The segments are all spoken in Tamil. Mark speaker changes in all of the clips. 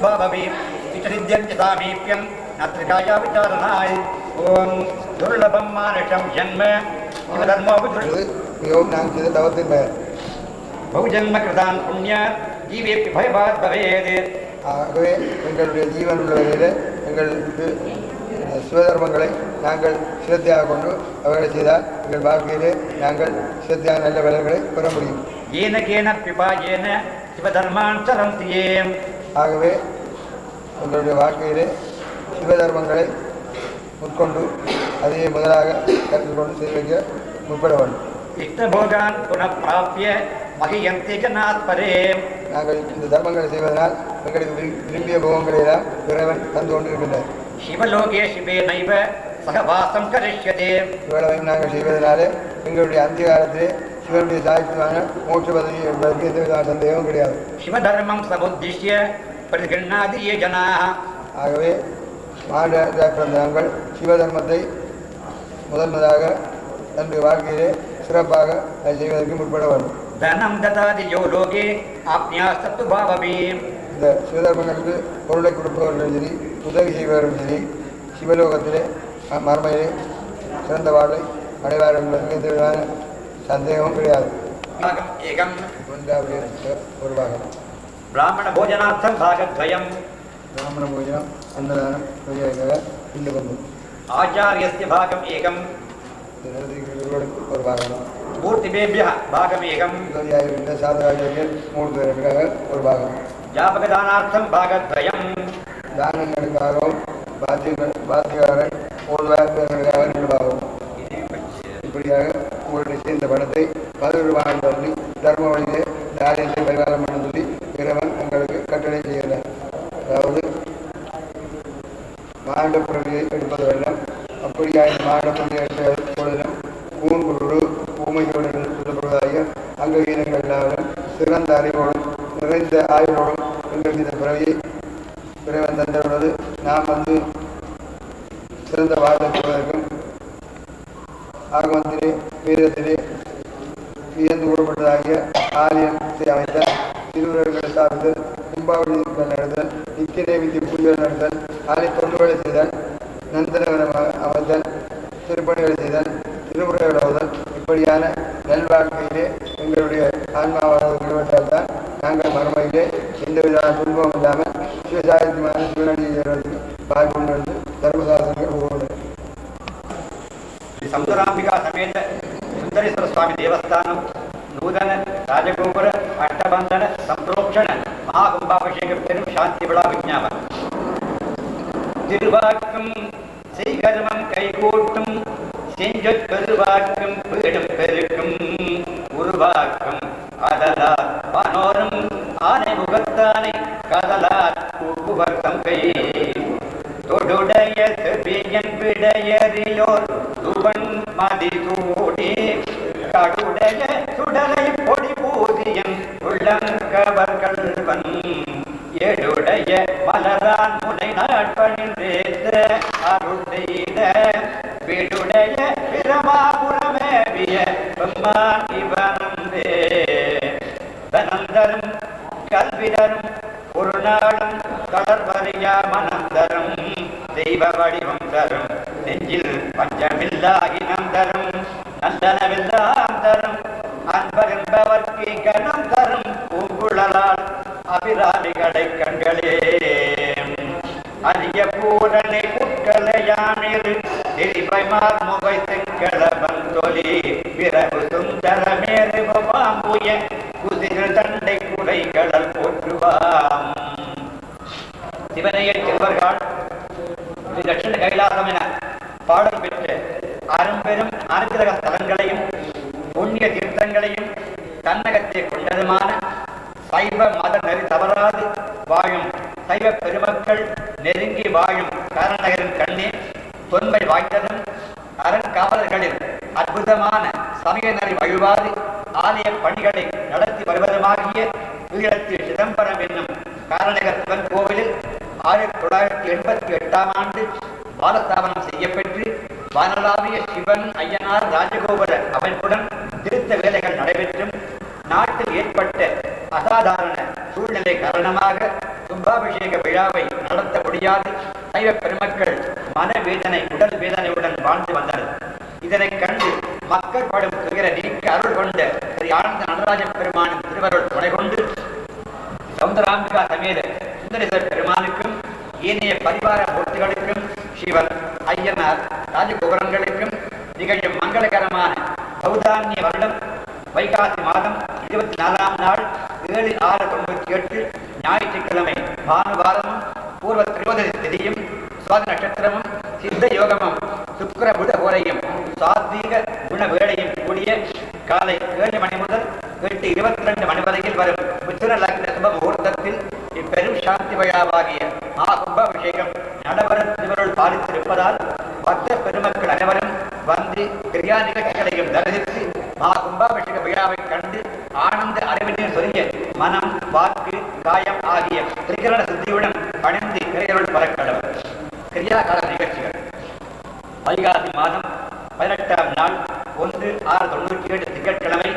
Speaker 1: Bhavavi Vicharidyantyasamipyam Natrikaya Vicharanaay Om Durlabham Manasham Janma Dharma
Speaker 2: மிகவும் நான் செய்த தவத்தின் பெயர்.
Speaker 1: Bhujanma Kritan Punya Jivepi Bhayabhat Bhavede
Speaker 2: ஆகவே எங்களுடைய ஜீவன் உள்ளவரையில் எங்களுக்கு சிவதர்மங்களை நாங்கள் சிரத்தையாக கொண்டு அவர்களை செய்தால் எங்கள் வாழ்க்கையிலே நாங்கள் சிரத்தையாக நல்ல பலன்களை பெற முடியும்.
Speaker 1: Yena Kena Pipa Yena Sivadharman Sarantiyem
Speaker 2: ஆகவே எங்களுடைய வாழ்க்கையிலே சிவதர்மங்களை உட்கொண்டு அதையே முதலாக கற்றுக்கொண்டு செய்ய வைக்க முற்பட வேண்டும்.
Speaker 1: Ishtabhogan Punaprapya Mahiyante Janat Parem
Speaker 2: நாங்கள் இந்த தர்மங்களை செய்வதனால் எங்களுக்கு விரும்பிய போகங்களை எல்லாம் இறைவன் தந்து கொண்டிருக்கின்றார்.
Speaker 1: Shivaloke Shive Naiva Sahavasam Karishyate
Speaker 2: இவ்வளவையும் நாங்கள் செய்வதனாலே எங்களுடைய அந்த காலத்திலே சிவனுடைய சாய்ப்பான மோட்ச பதவி என்பதற்கு எந்த விதமான சந்தேகமும் கிடையாது.
Speaker 1: Shivadharmam Sabuddhishya Pradhigarnadiye Janaha
Speaker 2: ஆகவே மாநில பிறந்த நாங்கள் சிவதர்மத்தை முதன்முதலாக தன்னுடைய வாழ்க்கையிலே சிறப்பாக அதை செய்வதற்கு முற்பட வேண்டும்.
Speaker 1: Dhanam Datadi Yoloke Apnyastatu Bhavavim
Speaker 2: இந்த சிவதர்மங்களுக்கு பொருளை கொடுப்பவர்களும் சரி உதவி செய்பவர்களும் சரி சிவலோகத்திலே மர்மையிலே சிறந்த வாழ்வை அடைவார் என்பதற்கு எந்த விதமான சந்தேகமும் கிடையாது.
Speaker 1: Ekam
Speaker 2: ஒரு பாகம்
Speaker 1: Brahmana Bhojanartham Bhagadvayam
Speaker 2: பிராமண பூஜனம் அன்னதானம் பூஜைக்காக இந்து கொண்டு
Speaker 1: Acharyasya Bhagam Ekam
Speaker 2: ஒரு பாகம்
Speaker 1: Murtibebhya Bhagam Ekam
Speaker 2: இருந்த சாதகாச்சாரியர் 3 பேருக்காக ஒரு பாகம்
Speaker 1: Japakadanartham Bhagadvayam
Speaker 2: தானங்களுக்காகவும் பாத்தியக்காரன் ஓதுவார்களுக்காக 2 பாகம். இப்படியாக உங்களுடைய சேர்ந்த பணத்தை 11 பாகம் பண்ணி தர்ம வழியிலே தாரியத்தை பரிகாரம் பண்ண சொல்லி இறைவன் உங்களுக்கு கட்டளை செய்கிறார். அதாவது மாண்டப்பிரதியை எடுப்பது வெள்ளம் அப்படியாக மாண்டப்பிரதியை எடுத்த பொழுதும் பூங்குரு ஊமையோடு சொல்லப்படுவதாக அங்கவீனங்கள் எல்லாரும் சிறந்த அறிவோடும் நிறைந்த ஆய்வோடும் எங்களுக்கு இந்த பிறவியை இறைவன் தந்தவுள்ளது. நாம் சிறந்த வாழ்க்கை பெறுவதற்கும் ஆகமத்திலே வீரத்திலே வியந்து கூறப்பட்டதாகிய ஆலயத்தை அமைத்தல் திருவுருவங்களை ஸ்தாபித்தல் கும்பாவளிகள் நடத்தல் நித்திய நைவேத்திய பூஜைகள் நடத்தல் ஆலய தொண்டுகளை செய்தல் நந்தனவனம் அமைத்தல் திருப்பணிகளை செய்தல் திருமுறைகள் ஓதல் இப்படியான நல்வாழ்க்கையிலே எங்களுடைய ஆன்மாவானவர்கள் தான் நாங்கள் மறுமையிலே எந்தவிதமான துன்பம் இல்லாமல் சிவசாயத்தியமான சிவனடியை பால்கொண்டு தர்மசாசனங்கள் போகிறது.
Speaker 1: Samudramika Samet Sundareswara Swami Devasthanam Nudana Rajagopura Attabandhana Samprokshana Mahakumbhabhishekam Perum Shanti Vila Vijñāpana Tiruvākkam Seikarmam Kaikootum Senjat Peruvākkam Pedam Perukkum Uruvākkam Adalat Panoram Āne Mugattāne Kadalat Kukuvartam Kai தொடுடைய செவியன் விடையறியோர் துவன் மதிதூடி கடுடைய சுடலை பொடி பூதியன் உள்ளங்கவர்கள்வன் எடுடைய மலரான் முனை நாட்பணிந்தேத்த அருள் செய்த வீடுடைய பிரமாபுரமேவிய பெம்மான் இவனந்தே தப்பிதரும் ஒரு நாளும் தொடர்வறியா மனம் தரும் தெய்வ வடிவம் தரும் நெஞ்சில் பஞ்சமில்லா இனம் தரும் நந்தனமெல்லாம் தரும் அன்பென்பவர்க்கு கணம் தரும் பூங்குழலால் அபிராமிகளை கண்களே அரிய பூரணை புட்கலையானில் திரிபைமார் முகை செங்கலவன் தொலி பிறகு சுந்தரமேறு பாம்புய குதிர்கள் தண்டை குடை கடல் போற்றுவாம். சிவனைய செல்வர்கள் ஸ்ரீ தட்சிண கைலாசம் என பாடல் பெற்ற அரும்பெரும் அனுகிரக ஸ்தலங்களையும் புண்ணிய தீர்த்தங்களையும் தன்னகத்தை கொண்டதுமான சைவ மத நெறி தவறாது வாழும் சைவ பெருமக்கள் நெருங்கி வாழும் காரணகரின் கண்ணே தொன்மை வாய்ந்ததும் அறங்காவலர்களின் அற்புதமான சமய நெறி வழிபாடு ஆலய பணிகளை நடத்தி வருவதுமாகிய ஈழத்தில் சிதம்பரம் என்னும் காரணகர் சிவன் கோவிலில் 1988ஆம் ஆண்டு பாலஸ்தாபனம் செய்யப்பெற்று வானளாவிய சிவன் ஐயனார் ராஜகோபுர அமைப்புடன் திருத்த வேலைகள் நடைபெற்றும் நாட்டில் ஏற்பட்ட அசாதாரண சூழ்நிலை காரணமாக கும்பாபிஷேக விழாவை நடத்த முடியாது சைவ பெருமக்கள் மனவேதனை உடல் வேதனையுடன் வாழ்ந்து வந்தனர். இதனை கண்டு மக்கள் படும் துயர நீக்க அருள் கொண்ட ஸ்ரீ ஆனந்த நடராஜ பெருமானின் திருவருள் துணை கொண்டு சௌந்தராம்பிகா சமேத சுந்தரேஸ்வரர் பெருமானுக்கும் ஏனைய பரிவார மூர்த்திகளுக்கும் சிவன் ஐயனார் ராஜகோபுரங்களுக்கும் நிகழும் மங்களகரமான சௌதான்ய வருடம் வைகாசி மாதம் 24ஆம் நாள் 7/6/98 ஞாயிற்றுக்கிழமை பானுவாரமும் பூர்வ திரோதசி திதியும் சுவாதி நட்சத்திரமும் சித்த யோகமும் சுக்கிர புத ஓரையும் சாத்வீக குண வேளையும் கூடிய காலை 7 மணி முதல் 8:22 மணி வரையில் வரும் மிதுன லக்ன சுப முகூர்த்தத்தில் இப்பெரும் சாந்தி விழாவாகிய கும்பாபிஷேகம் நடைபெற திருவருள் பாலித்திருப்பதால் பக்த பெருமக்கள் அனைவரும் வந்து கிரியா நிகழ்ச்சிகளையும் தரிசித்து கும்பாபிஷேக விழாவை கண்டு ஆனந்த அறிவினில் சொரிய மனம் வாக்கு காயம் ஆகிய திரிகரண சித்தியுடன் பணிந்து இறையருள் பரக்கடவர். கிரியா கால நிகழ்ச்சிகள் வைகாசி மாதம் 18ஆம் நாள் 1/6/97 திங்கட்கிழமை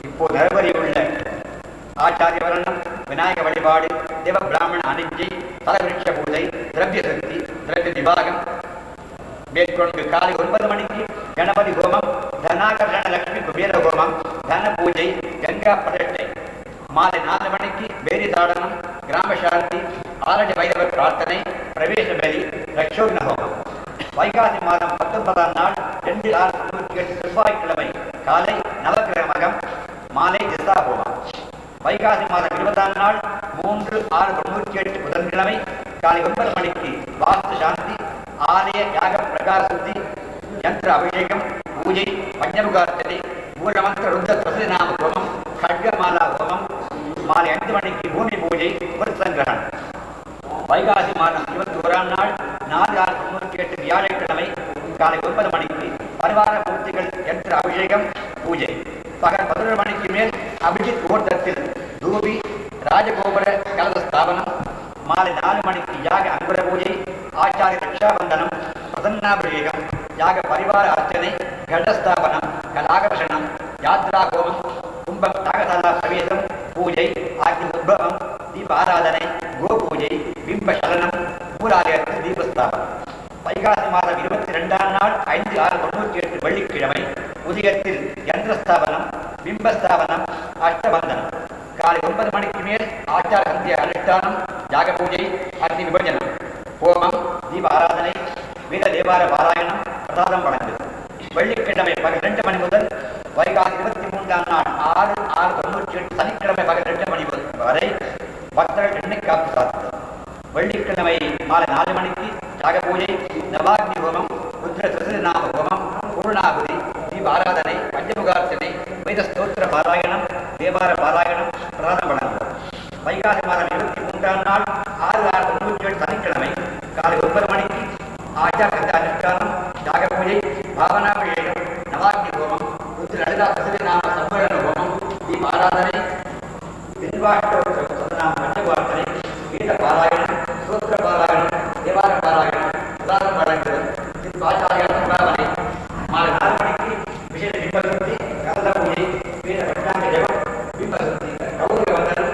Speaker 1: இப்போது நடைபெறவுள்ள ஆச்சாரிய வரணம் விநாயக வழிபாடு தேவ பிராமண அணிஞ்சை தலவிருட்ச பூஜை திரவிய சக்தி திரவிய விபாகம் மேற்கொண்டு காலை 9 மணிக்கு கணபதி ஹோமம் தனாகர்ஷண லட்சுமி குபேர ஹோமம் தன பூஜை கங்கா பிரதிஷ்டை மாலை 4 மணிக்கு பேரி தாடனம் கிராம சாந்தி ஆரடி வைரவர் பிரார்த்தனை பிரவேச பலி லட்சோக்ன ஹோமம். வைகாசி மாதம் 19ஆம் நாள் 2/6/98 செவ்வாய்க்கிழமை காலை நவகிரக மகம் மாலை திசா ஹோமம். வைகாசி மாதம் 20ஆம் நாள் 3/6/98 புதன்கிழமை காலை 9 மணிக்கு வாஸ்து சாந்தி ஆலய யாக பிரகார சுத்தி யந்திர அபிஷேகம் பூஜை பஞ்சமுகார்த்தனை மூலமந்திர ருத்த பிரசிநாம ஹோமம் கட்கமாலா ஹோமம் மாலை 5 மணிக்கு பூமி பூஜை சங்கிரகணம். வைகாசி மாதம் 21ஆம் நாள் 4/6/98 வியாழக்கிழமை காலை 9 மணிக்கு பரிவார பூர்த்திகள் யந்திர அபிஷேகம் பூஜை பகல் 11 மணிக்கு மேல் அபிஜித் முகூர்த்தத்தில் தூபி ராஜகோபுர கலச ஸ்தாபனம் மாலை 4 மணிக்கு யாக அங்குர பூஜை ஆச்சாரிய ரக்ஷாபந்தனம் பிரசன்னாபிஷேகம் யாக பரிவார அர்ச்சனை கடஸ்தாபனம் கலாகர்ஷணம் யாத்ரா ஹோமம் கும்பம் தாகசாலா பிரவேசம் பூஜை ஆக்னி உத்பவம் தீப ஆராதனை கோ பூஜை பிம்ப சலனம் மூலாலயத்தில் தீபஸ்தாபனம். வைகாசி மாதம் 22ஆம் நாள் 5/6/98 வெள்ளிக்கிழமை உதயத்தில் யந்திரஸ்தாபனம் பிம்பஸ்தாபனம் அஷ்டபந்தனம் காலை 9 மணிக்கு மேல் ஆச்சார சந்திய அனுஷ்டானம் யாக பூஜை அக்னி விபஜனம் ஹோமம் தீப ஆராதனை வீர தேவார பாராயணம் பிரசாதம் வழங்குது. வெள்ளிக்கிழமை பகல் 2 மணி முதல் வைகாசி 23ஆம் நாள் 6/6/98 சனிக்கிழமை பகல் 2 மணி வரை பக்தர்கள் எண்ணெய் காப்பு சாத்துது. வெள்ளிக்கிழமை மாலை 4 மணிக்கு யாக பூஜை நவாக்னி ஹோமம் ருத்ர திருநாம ஹோமம் பூர்ணாகுதி தீப ஆராதனை பஞ்சமுகார்த்தனை வேத ஸ்தோத்திர பாராயணம் தேவார பாராயணம் பிரசாதம் வழங்குது. வைகாசி மாதம் 23ஆம் நாள் 6/6/98 சனிக்கிழமை காலை 9 மணிக்கு ஆச்சார அனுஷ்டானம் யாக பூஜை பாவனாபிஷேகம் நவாக்னி ஹோமம் ருத்ர லலிதா திருநாம சம்மேளன ஹோமம் தீப ஆராதனை திருவாஷ்டோத்சவ பஞ்சமுகார்த்தனை வேத பாராயணம் ஸ்தோத்திர பாராயணம் தேவார பாராயணம் பிரசாதம் வழங்குதல் ஆச்சாரிய சம்பாவனை மாலை 4 மணிக்கு விசேஷ பிம்பசுத்தி கலந்த பூஜை வேத பஞ்சாங்க ஜபம் பிம்பசுத்தி கௌரவ வந்தனம்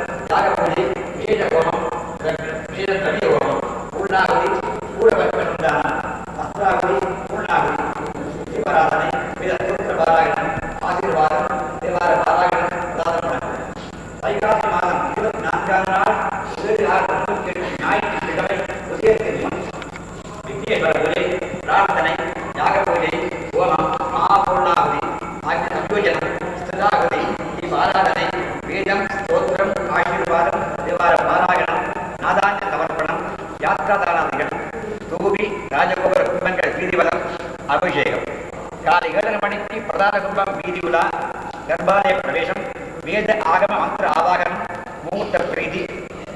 Speaker 1: கர்ப்பாலய பிரவேசம், வேத ஆகம மந்திர ஆவாகனம், முகூர்த்த பிரீதி,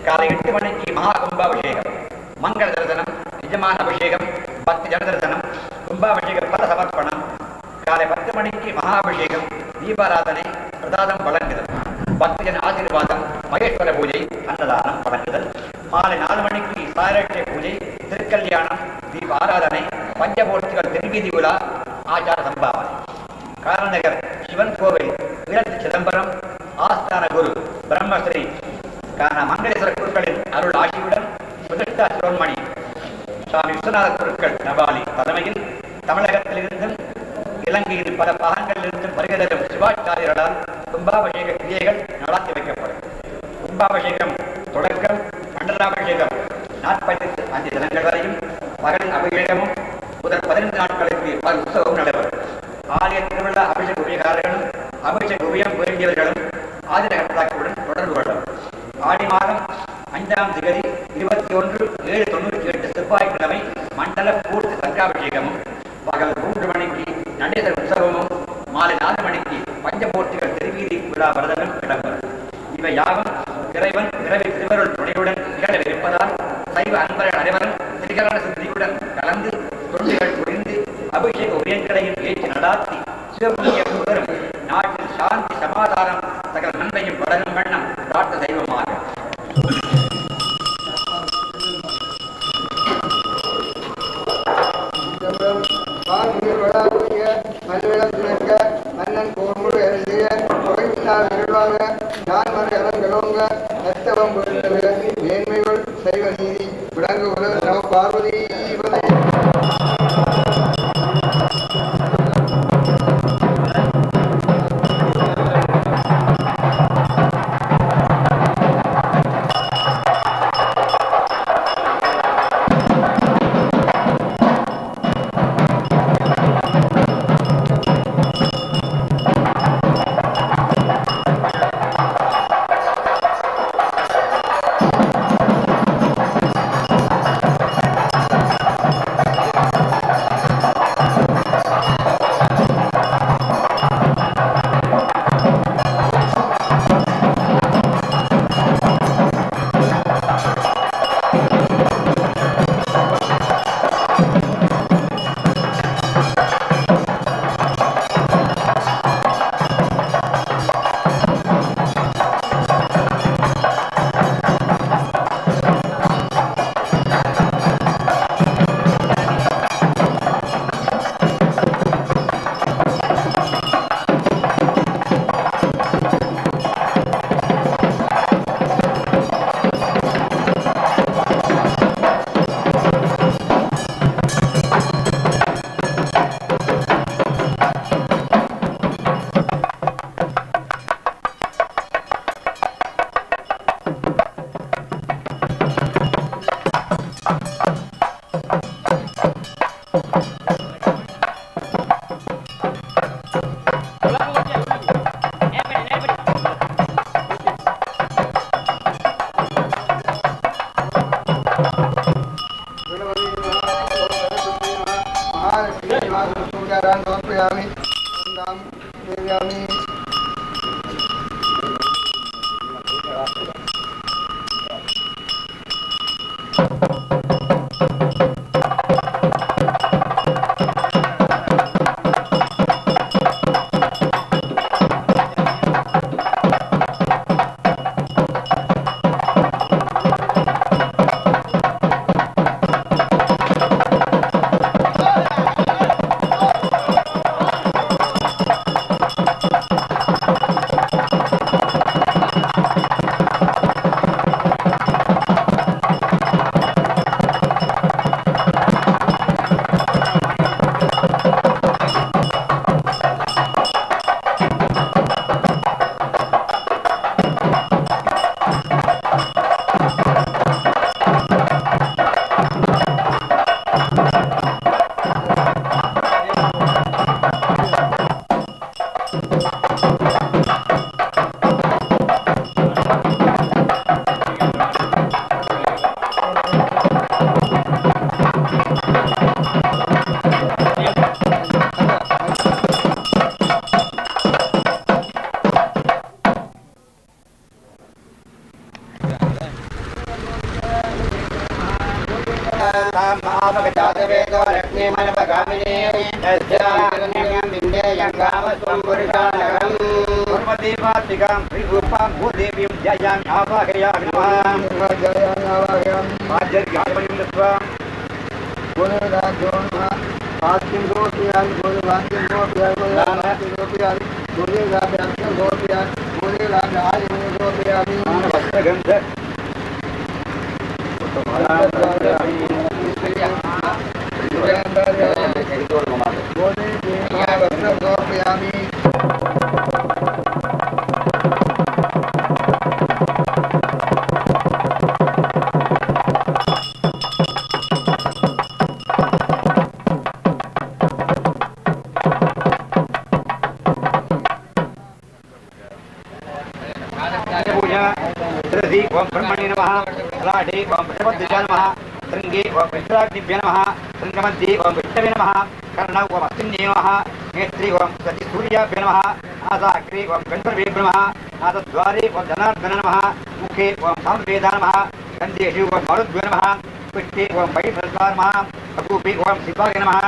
Speaker 1: காலை 8 மணிக்கு மகா கும்பாபிஷேகம், மங்கள தரிசனம், நிஜமான அபிஷேகம், பக்தி ஜன தரிசனம், கும்பாபிஷேக பல சமர்ப்பணம், காலை 10 மணிக்கு மகாபிஷேகம், தீபாராதனை, பிரசாதம் வழங்குதல், பக்தி ஜன ஆசீர்வாதம், மகேஸ்வர பூஜை, அன்னதானம் வழங்குதல், மாலை 4 மணிக்கு சாயரட்சை பூஜை, திருக்கல்யாணம், தீப ஆராதனை, பஞ்சமூர்த்திகள் திருவீதி விழா, ஆச்சார சம்பாவனை. காரநகர் சிவன் கோவில், வீரத்து சிதம்பரம், ஆஸ்தான குரு பிரம்மஸ்ரீ மங்களேஸ்வர குருக்களின் அருள் ஆட்சியுடன் பிரதிஷ்டா சிரோன்மணி சுவாமி விஸ்வநாத குருக்கள் நபாலி தலைமையில் தமிழகத்திலிருந்தும் இலங்கையின் பல பாகங்களிலிருந்தும் வருகிறதும் சிவாச்சாரியர்களால் கும்பாபிஷேக கிரியைகள் நடத்தி வைக்கப்படும். கும்பாபிஷேகம் தொடக்கம் மண்டலாபிஷேகம் 45 தினங்கள் வரையும், பகல் அபிஷேகமும் முதல் 15 நாட்களுக்கு பல உற்சவம் நடைபெறும். ஆலய திருவிழா அபிஷேக உபயகாரர்களும் அபிஷேக உபயம் வேண்டியவர்களும் ஆதிரகர்த்தாக்களுடன் தொடர்பு கொள்ளும். ஆடி மாதம் 5ஆம் திகதி 21/7/98 செவ்வாய்க்கிழமை மண்டல பூர்த்தி சங்காபிஷேகமும், பகல் 3 மணிக்கு நடேசர் உற்சவமும், மாலை 4 மணிக்கு பஞ்சமூர்த்திகள் திருவீதி விழா விரதமும் இடம்பெறும். இவை யாவும் இறைவன் பிறவி திருவருள் துணையுடன் நிகழவிருப்பதால் சைவ அன்பர்கள் அனைவரும் திரிகரண சித்தியுடன் கலந்து தொண்டுகள் புரிந்து அபிஷேக உரியங்களையும் ஏற்றி நடாத்தி சிவபுண்ணியம் பெறும். நாட்டில் சாந்தி சமாதானம் சகல நன்மையும் வளரும் வண்ணம் பிரார்த்த தெய்வமாக
Speaker 2: மன்னன் போர்முழு எழுதிய கோயிலால் இருளாக நான் மறு இறங்கலோங்க நத்தவம் புரிந்தது மேன்மைகள் சைவ நீதி விளங்குவது நம பார்வதி.
Speaker 1: देवात्मिकां श्रीरूपां भूदेवीं जयामि आवाहयामि नमः आजर्यामणिं दत्वा
Speaker 2: आस्तिं गोपियामि गोविवाक्यं गोपियामि गोविवाक्यं गोपियामि गोविवाक्यं गोपियामि गोविवाक्यं गोपियामि
Speaker 1: वस्त्रगन्ध
Speaker 2: गोपियामि
Speaker 1: ओम ब्रह्मणे नमः लाढे ओम विष्णुपद्य नमः श्रृंगे ओम विष्णुराज्ञभ्य नमः श्रृंगमध्ये ओम विष्णवे नमः कर्णौ ओम अस्तिन्ये नमः नेत्रे ओम सतीसूर्याभ्य नमः आदाग्रे ओम गन्धर्वेभ्यो नमः आदद्वारे ओम जनार्दन नमः मुखे ओम सामवेदा नमः गन्धेषु ओम मरुद्भ्यो नमः पुष्टे ओम वैभ्रस्वार नमः अकूपे ओम शिवाय नमः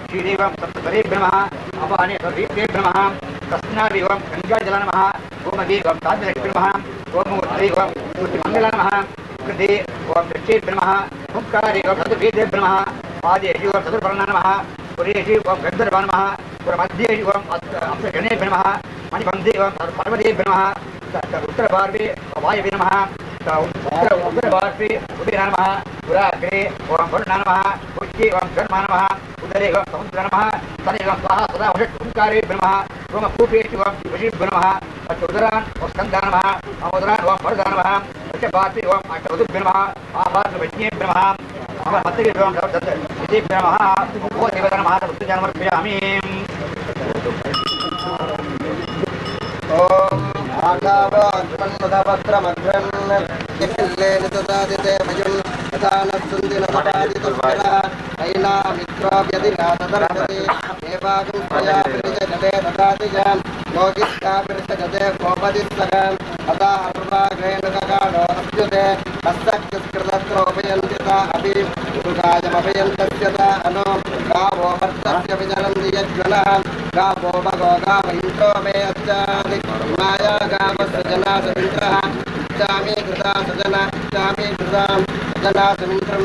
Speaker 1: क्षीरे ओम सप्तस्वरेभ्यो नमः अपाने सर्वेभ्यो नमः तस्नाभि ओम गङ्गाजल नमः ओमगे ओम ताजलक्ष्मी नमः ओम उत्तरे ओम मंगल नमः कृते ओम दक्षेभ्यो नमः ओंकारे ओम चतुर्वेदेभ्यो नमः पादेषु ओम चतुर्वर्ण नमः पुरेषु ओम गन्धर्व नमः पुरमध्येषु ओम अप्सगणेभ्यो नमः मणिबन्धे ओम पर्वतेभ्यो नमः उत्तरभार्वे वायवे नमः उत्तरभार्वे उदय नमः पुराग्रे ओम वरुण नमः पुष्टे ओम धर्म नमः उदरे ओम समुद्र नमः तले ओम स्वाहा सदा ओंकारेभ्यो नमः ओम कूपेषु ओम वशीभ्यो नमः उदरान् ओम स्कन्धा नमः अमुदरान् ओम वरदा नमः वृषभार्वे ओम अष्टवधुभ्यो नमः आभार्वज्ञेभ्यो नमः मत्तभ्यो ओम विदेभ्यो नमः ओ देवता नमः तत्तुजनमर्पयामि
Speaker 2: ओम आकावात्मन्मदवस्त्रमध्रन् निखिल्लेन तदादिते मयं तथानस्सुन्दिनमपादितस्वरः नैनामित्रोऽभ्यधिनाथदर्शति देवागं स्वया प्रतिजगते ददातिजान् योगिष्ठाभिर्षजते गोपतिस्सगान् तथा अर्वाग्रेण ककालो अभ्युते हस्तकृतस्कृतत्रोपयन्त्यता अपि दुःखायमपयन्तस्यता अनो गावो भर्तस्य विजलन्ति यज्वनः गावो भगो गाव इन्द्रो मे अच्छादि माया गावस्य जना समिन्द्रः इच्छामि कृता सजना इच्छामि कृतां सजना समिन्द्रं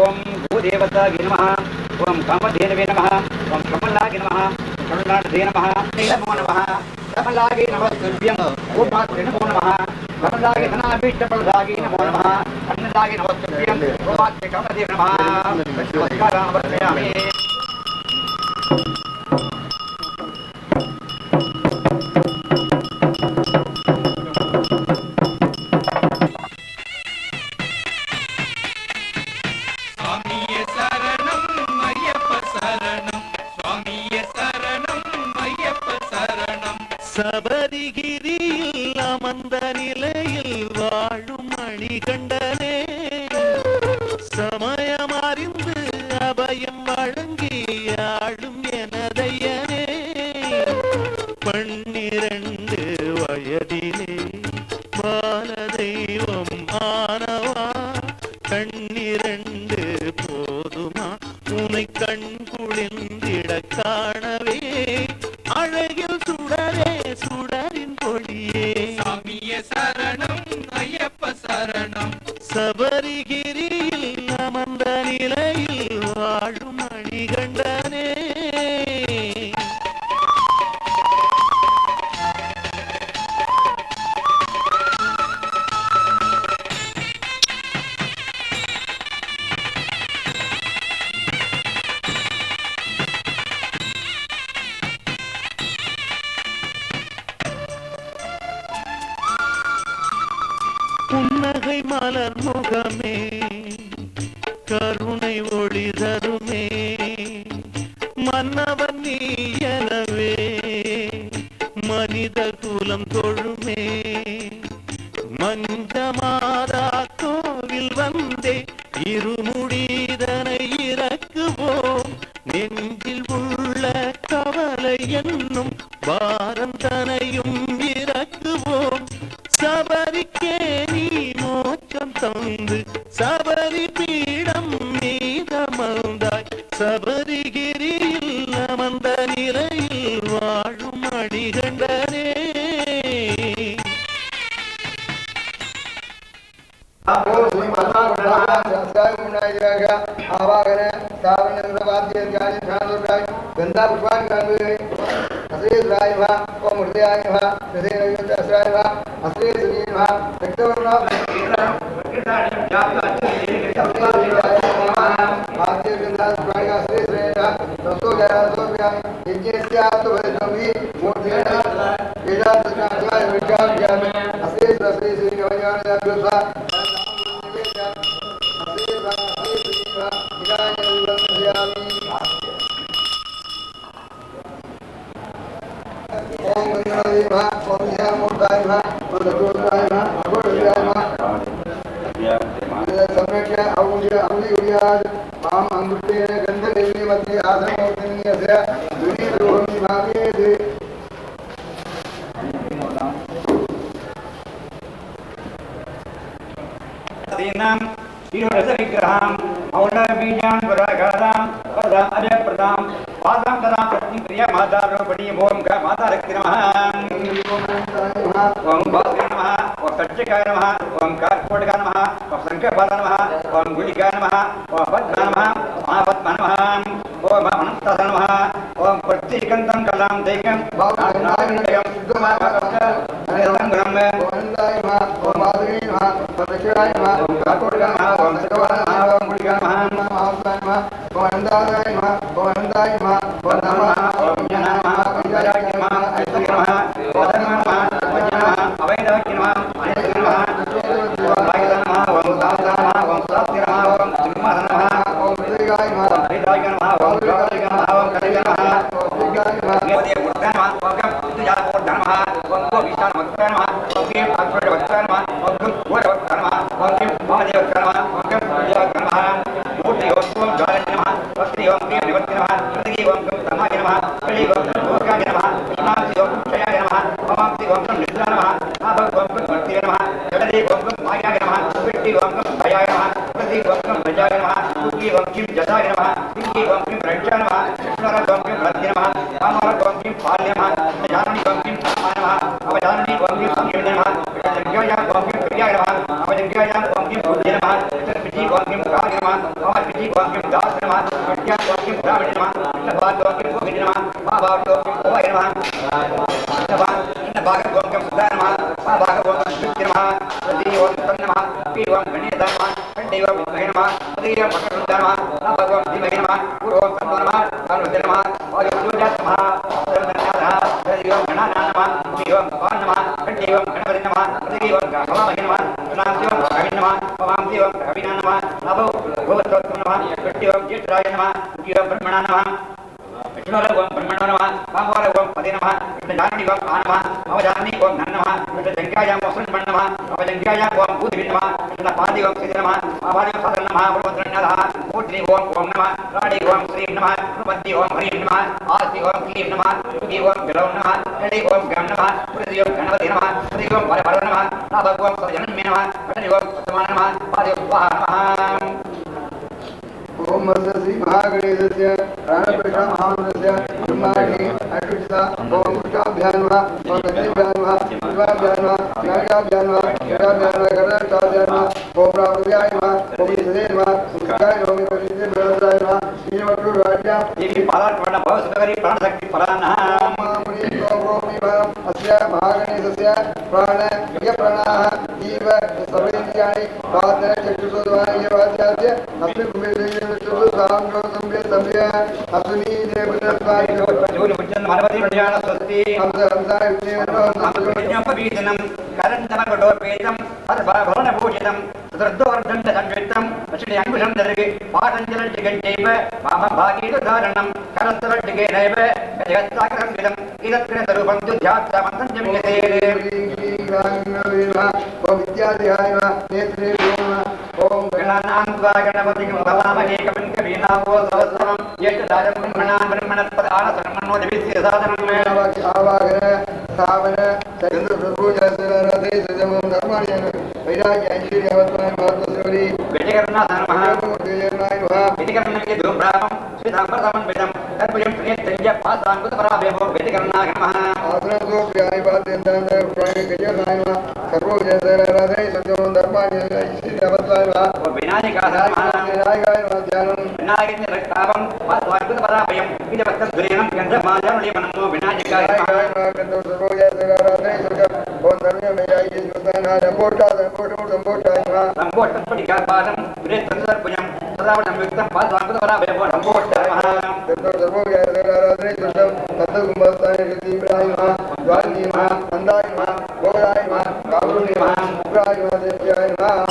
Speaker 1: ओम भूदेवताय नमः ओम कामधेनवे नमः ओम कमलाय नमः करुणाढ्ये नमः नमो नमः कमलाय नमः तुभ्यं ओम मात्रे नमो नमः कमलाय धनाभीष्टप्रदाय नमो नमः अन्नदाय नमः तुभ्यं ओम मात्रे कामधेन नमः नमस्कारं वर्पयामि
Speaker 3: சபரிகிரியில் அமர்ந்த நிலையில் வாழும் மணிகண்டனே சமயம் அறிந்து அபயம் வழங்கி ஆளும் எனதையனே 12 வயதிலே பாலதெய்வம் ஆனவா கண்ணிரண்டு போதுமா உனை கண் குளிர்ந்திட காணவே அழகில் சுடரே சுடரின் பொழியே சாமியே சரணம் ஐயப்ப சரணம் சபரிகிரியில் அமர்ந்த நிலையில் வாழும் மணிகண்டனே புன்னகை மலர் முகமே கருணை ஒளி தருமே மன்னவன் நீ எனவே கோலம் தொழுமே. மஞ்சமாதா கோவில் வந்தே இருமுடிதனை இறக்குவோம். நெஞ்சில் உள்ள கவலை என்னும் பாரந்தனையும் இறக்குவோம். சபரிக்கே நீ மோட்சம் தந்து சபரி பீடம் மீதமர்ந்தாய். சபரிகிரியில் அமர்ந்த நிலையில் வாழும் மணிகண்டனே.
Speaker 1: विग्रहम् औलबीजान् वरागादाम् वरदाम् अजयप्रदाम् पादां तदां पत्नी प्रिया माता रूपणी ओम ग माता रक्ति नमः ओम भास्कर नमः ओम सच्चिकाय नमः ओम कार्कोटकाय नमः ओम शंखपाद नमः ओम गुलिकाय नमः ओम पद्म नमः महापद्म नमः ओम अनंताय नमः ओम प्रत्येकंतं कलां दैकं भावनायं शुद्धमाकाशं ब्रह्म ओमदाय नमः ओम माधुरी नमः ओम दक्षिणाय नमः ओम कार्कोटकाय नमः ओम शंखपाद नमः ओम गुलिकाय नमः महापद्म नमः ओम अनंताय नमः ओम अनंताय नमः ओम नमः ओम ज्ञानाय नमः ओम विद्याय नमः ऐश्वर्य नमः ओम धर्म नमः ओम नमः अवैधवक्य नमः अनेक नमः ओम भाग्य नमः ओम दाता नमः ओम शास्त्र नमः ओम ब्रह्म नमः ओम हृदयाय नमः ओम हृदयाय नमः ओम हृदयाय नमः ओम कलिय नमः ओम विद्याय नमः देवदेव मूर्तय नमः ओम विद्या मूर्तय नमः ओम को विशाल वक्त्र नमः ओम के अक्षर वक्त्र नमः ओम घोर वक्त्र नमः ओम के महादेव वक्त्र नमः ओम के विद्या वक्त्र नमः मूर्ति ओम ज्वालन नमः वक्त्र ओम के निवृत्ति नमः हृदय ओम तमाय नमः कलि ओम भोगाय नमः इमांसि ओम क्षयाय नमः अमांसि ओम निद्रा नमः आभव ओम मूर्ति नमः जगदे ओम मायाय नमः विट्टि ओम भयाय नमः प्रति ओम भजाय नमः कुकी ओम किं जसाय नमः किंकी ओम किं रक्षाय नमः कृष्णर ओम किं भक्ति नमः कामर ओम किं पाल्य नमः जाननी ओम किं समाय नमः अवजाननी ओम किं संयम नमः जग्याय ओम किं प्रियाय नमः अवजग्याय ओम किं बुद्धि नमः पिति ओम किं कार्य नमः अमर पिति ओम किं दास नमः विद्या ओम किं ब्राह्मण नमः नबाद ओम किं भोगिनी नमः महाभाग ओम किं भवाय नमः भाग ओम किं सुधा नमः महाभाग ओम किं शुद्धि नमः प्रति ओम तम नमः पी ओम गणेश नमः कंठे ओम विद्महे नमः उदय ओम मकरंद नमः महाभाग ओम धीमहि नमः पूर्व ओम तन्नो नमः भानुमते नमः वायु योजात नमः सर्वज्ञानः हरि ओम गणानां नमः पी ओम पान नमः कंठे ओम गणपति नमः उदय ओम गवामहि नमः गणांति ओम कवि नमः पवांति ओम कविना नमः नभो भगवतोत्तम नमः कट्टि ओम ज्येष्ठराय नमः उदय ओम ब्रह्मणा नमः विष्णुर ओम ब्रह्मणो नमः कामवर ओम पदे नमः जाननी ओम आ नमः अवजाननी ओम धन नमः जंगायां ओम सुरण्य नमः अवजंगायां ओम बुद्धि नमः पादि ओम सिद्ध नमः आवादि ओम साधन नमः भगवत्रण्यः मूर्ति ओम नमः राणि ओम श्री नमः प्रपत्ति ओम हरि नमः आरति ओम क्लीं नमः सुखी ओम गलौ नमः कलि ओम गम नमः प्रति ओम गणपति नमः प्रति ओम वरवர नमः नाभग ओम सर्वजनन्मे नमः कटनि ओम समान नमः पादि ओम स्वाहा नमः
Speaker 2: ओम श्री महागणेशस्य प्राणप्रतिष्ठा महामन्त्रस्य ब्रह्माणि अष्टुचिता ओम कृष्णाभ्यां नमः ओम लक्ष्मीभ्यां नमः शिवाभ्यां नमः नागाभ्यां नमः गणाभ्यां नमः गणाभ्यां नमः ओम रामभ्यां नमः ओम विष्णुवे नमः सुखाय ओम विष्णुवे ब्रह्मचाय नमः श्रीमद्गुरुराज्ञा
Speaker 1: देवी पालात्मन भवसुतकरी प्राणशक्ति फलानः
Speaker 2: अस्य महागणेशस्य प्राण यप्राणाः जीव सर्वेन्द्रियाणि प्रार्थना चक्षुषोद्वाराय वाच्यास्य अस्मिन् कुमेरे
Speaker 1: पाठंजलि करस्तरटिकेनैव जगत्सागरं इदत्कृतरूपं जुध्यात्सामन्तं जमियते ओम गणानान्त्वा गणपतिं भवामहे कविं कवीनावो सहस्रं यज्ञदायं ब्रह्मणस्पदान सर्वणो दिव्यस्य साधनं
Speaker 2: स्थावन सजन्दप्रभुजसरते सजमं धर्माणि वैराग्य ऐश्वर्यवत्माय महत्वश्री
Speaker 1: वेदिकर्णाय नमः वेदिकर्णाय धूम्रामं श्रीधाम्बरमं वेदं तद्भुजं प्रियत्यञ्ज पासाङ्कुतपराभेवो वेदिकर्णाय नमः
Speaker 2: आसनसो प्रियाय पाद्यन्तान् प्राणिकजनाय नमः सर्वोजसरते सजमं धर्माणि ऐश्वर्यवत्माय
Speaker 1: विनायकाय नमः ध्यानं विनायकस्य रक्तावं पासाङ्कुतपराभयं विजवत्तद्वरेणं गन्धमालमणिमनमो विनायकाय नमः
Speaker 2: गन्धो सर्वोजसरते सजमं ओम धर्मे वैराग्य सुताना संपोटाय नमः
Speaker 1: संपोटपटिकापादं विरेत्रदर्पणं सदावनं युक्तं पासाङ्कुतपराभयं संपोटाय नमः
Speaker 2: सर्वोजसरते सजमं तत्तकुम्भस्थाय श्रीब्राय नमः द्वारकी नमः नन्दाय नमः गोराय नमः कारुण्य नमः उग्राय नमः देव्याय नमः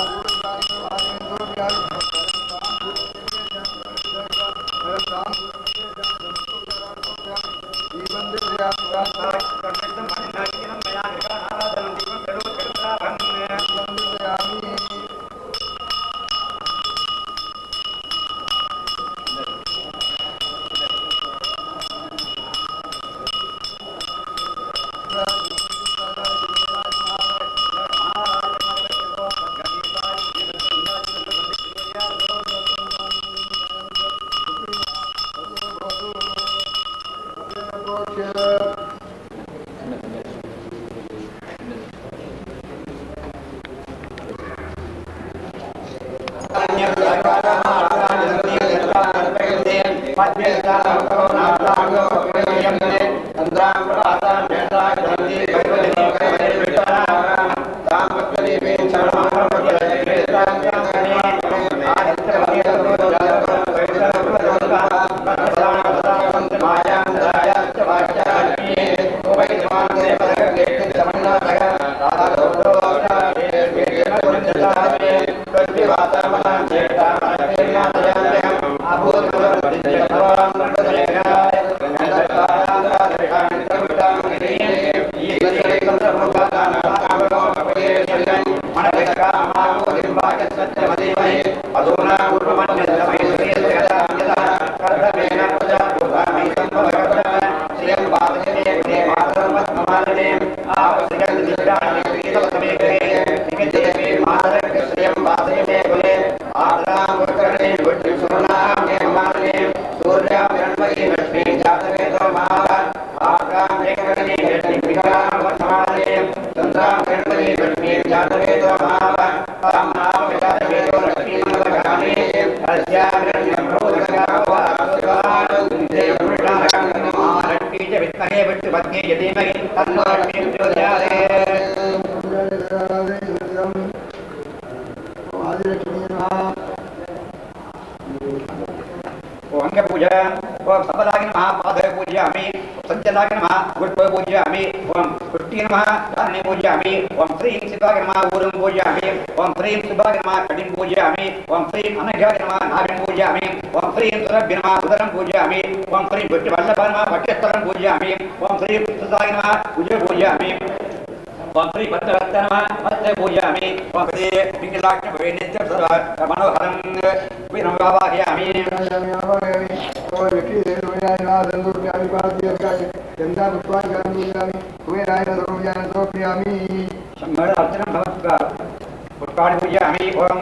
Speaker 1: पुष्पाणि पूजयामि ओम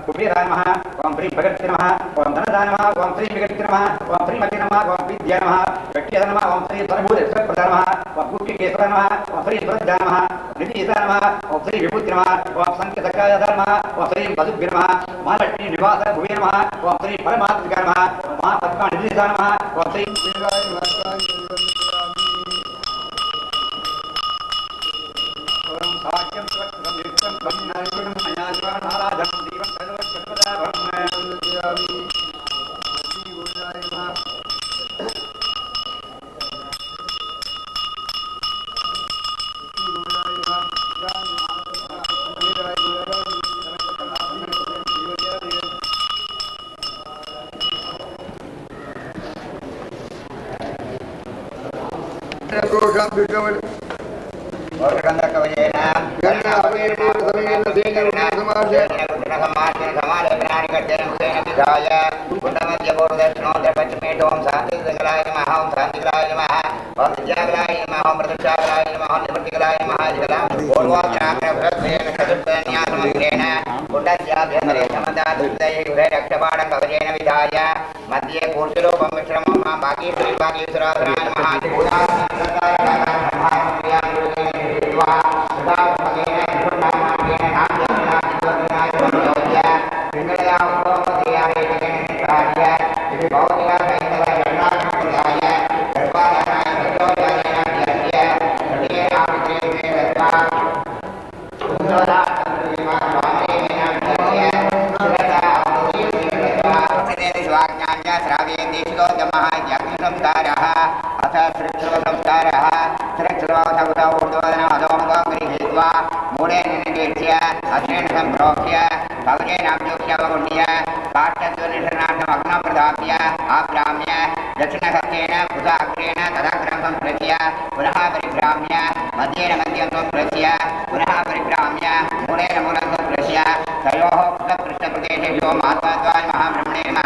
Speaker 1: कुबेराय नमः ओम श्री भगवते नमः ओम धनदाय नमः ओम श्री विगते नमः ओम श्री मते नमः ओम विद्या नमः गट्टिया नमः ओम श्री सर्वभूत प्रदाय नमः ओम कुक्केश्वर नमः ओम श्री स्वरदाय नमः निधिदाय नमः ओम श्री विभूति नमः ओम संकेतकाय नमः ओम श्री मधुभ्य नमः महालक्ष्मी निवास भुवे नमः ओम श्री परमात्मिकाय नमः महा पद्मा निधिदाय नमः ओम श्री
Speaker 2: दोषां विकवल
Speaker 1: मध्ये कूर्तिरूपं विश्रमं बाकी दक्षिणहस्तेन पुधाग्रेण तदाग्रहं संप्रस्य पुनः परिभ्राम्य मध्येन मध्यं संप्रस्य पुनः परिभ्राम्य मूलेन मूलं संप्रस्य तयोः पृथक् पृष्ठप्रदेशेभ्यो महात्माद्वाय महाब्रह्मणे नमः